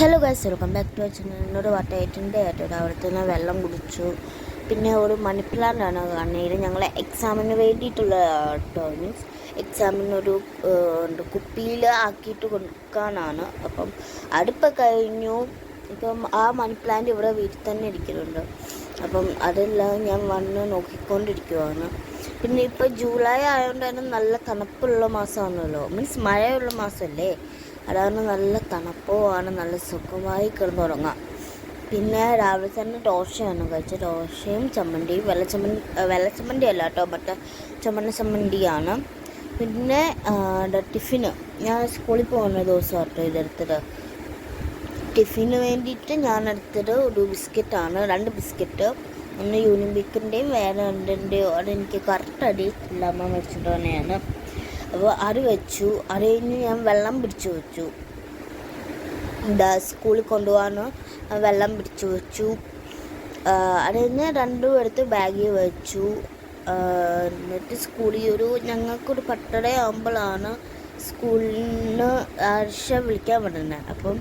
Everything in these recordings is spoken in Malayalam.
Hello guys, welcome back to channel. എന്നോട് വാട്ടായിട്ടുണ്ട് അവിടുത്തെ നിന്ന് വെള്ളം കുടിച്ചു. പിന്നെ ഒരു മണി പ്ലാന്റാണ് കാണുന്നത്. ഞങ്ങളെ എക്സാമിന് വേണ്ടിയിട്ടുള്ള കേട്ടോ. മീൻസ് എക്സാമിനൊരു കുപ്പിയിൽ ആക്കിയിട്ട് കൊടുക്കാനാണ്. അപ്പം അടുപ്പ് കഴിഞ്ഞു. ഇപ്പം ആ മണി പ്ലാന്റ് ഇവിടെ വീട്ടിൽ തന്നെ ഇരിക്കുന്നുണ്ട്. അപ്പം അതെല്ലാം ഞാൻ വന്ന് നോക്കിക്കൊണ്ടിരിക്കുവാണ്. പിന്നെ ഇപ്പോൾ ജൂലൈ ആയതുകൊണ്ട് തന്നെ നല്ല തണുപ്പുള്ള മാസമാണല്ലോ. മീൻസ് മഴയുള്ള മാസമല്ലേ, അതാണ് നല്ല തണുപ്പുമാണ്, നല്ല സുഖമായി കിടന്നുറങ്ങാം. പിന്നെ രാവിലെ തന്നെ ദോശയാണ് കഴിച്ചത്. ദോശയും ചമ്മന്തിയും, വെള്ളച്ചമ്മന്തി അല്ല കേട്ടോ, ചുമന്ന ചമ്മന്തിയാണ്. പിന്നെ ടിഫിന് ഞാൻ സ്കൂളിൽ പോകുന്ന ദിവസം കേട്ടോ ഇതെടുത്തത്. ടിഫിന് വേണ്ടിയിട്ട് ഞാൻ എടുത്തത് ഒരു ബിസ്ക്കറ്റാണ്, 2 ബിസ്ക്കറ്റ്. ഒന്ന് യൂണിബിക്കിൻ്റെയും വേറെ രണ്ടിൻ്റെയോ അതെനിക്ക് കറക്റ്റ് അടിയില്ല, അമ്മ മേടിച്ചിട്ട് തന്നെയാണ്. അപ്പോൾ അത് വെച്ചു. അത് കഴിഞ്ഞ് ഞാൻ വെള്ളം പിടിച്ചു വെച്ചു. സ്കൂളിൽ കൊണ്ടുപോകാൻ വെള്ളം പിടിച്ചു വെച്ചു. അത് കഴിഞ്ഞ് 2 എടുത്ത് ബാഗിൽ വെച്ചു. എന്നിട്ട് സ്കൂളിൽ ഞങ്ങൾക്കൊരു 8:30 ആകുമ്പോഴാണ് സ്കൂളിൽ നിന്ന് ആഴ്ച വിളിക്കാൻ പറ്റുന്നത്. അപ്പം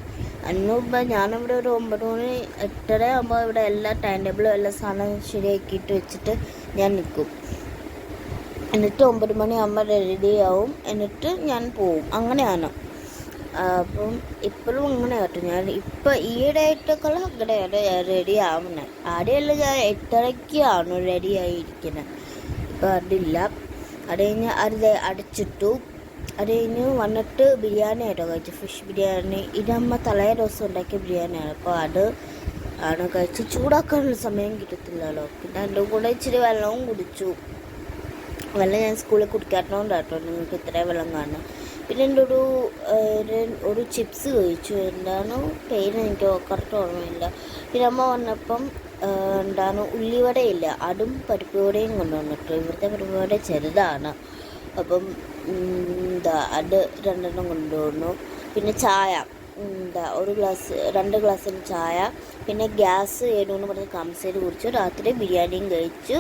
അതിന് മുമ്പ് ഞാനിവിടെ ഒരു 9 മണി 8:30 ആകുമ്പോൾ ഇവിടെ എല്ലാ ടൈം ടേബിളും എല്ലാ സാധനവും ശരിയാക്കിയിട്ട് വെച്ചിട്ട് ഞാൻ നിൽക്കും. എന്നിട്ട് 9 മണിയാകുമ്പോൾ റെഡിയാവും. എന്നിട്ട് ഞാൻ പോവും. അങ്ങനെയാണ്. അപ്പം ഇപ്പോഴും അങ്ങനെ കേട്ടോ. ഞാൻ ഇപ്പം ഈയിടെ ആയിട്ടൊക്കെ അങ്ങനെയാണ് റെഡി ആവുന്നത്. ആദ്യമല്ല, ഞാൻ 8:30-ക്കാണ് റെഡി ആയിരിക്കുന്നത്. ഇപ്പം അതില്ല. അത് കഴിഞ്ഞ് അത് അടച്ചിട്ടു. അത് കഴിഞ്ഞ് വന്നിട്ട് ബിരിയാണി ആയിട്ടോ കഴിച്ചു, ഫിഷ് ബിരിയാണി. ഇതമ്മ തലേ ദിവസം ഉണ്ടാക്കിയ ബിരിയാണിയാണ്. അപ്പോൾ അത് ആണ് കഴിച്ച്. ചൂടാക്കാനുള്ള സമയം കിട്ടത്തില്ലല്ലോ. പിന്നെ അതിൻ്റെ കൂടെ ഇച്ചിരി വെള്ളവും കുടിച്ചു. വെള്ളം ഞാൻ സ്കൂളിൽ കുടിക്കാത്തതുകൊണ്ടാട്ടോ നിങ്ങൾക്ക് ഇത്രയും വെള്ളം കാണും. പിന്നെ എൻ്റെ ഒരു ചിപ്സ് കഴിച്ചു. എന്താണ് പേര് എനിക്ക് കറക്റ്റ് ഓർമ്മയില്ല. പിന്നെ അമ്മ വന്നപ്പം എന്താണ് ഉള്ളിവടയില്ല, അതും പരിപ്പുവടയും കൊണ്ടുവന്നിട്ടു. ഇവിടുത്തെ പരിപ്പുവട ചെറുതാണ്. അപ്പം അത് 2 കൊണ്ടുവന്നു. പിന്നെ ചായ 2 ഗ്ലാസ്സിന് ചായ. പിന്നെ ഗ്യാസ് 7 പറഞ്ഞ് കംസയിൽ കുടിച്ചു. രാത്രി ബിരിയാണിയും കഴിച്ചു.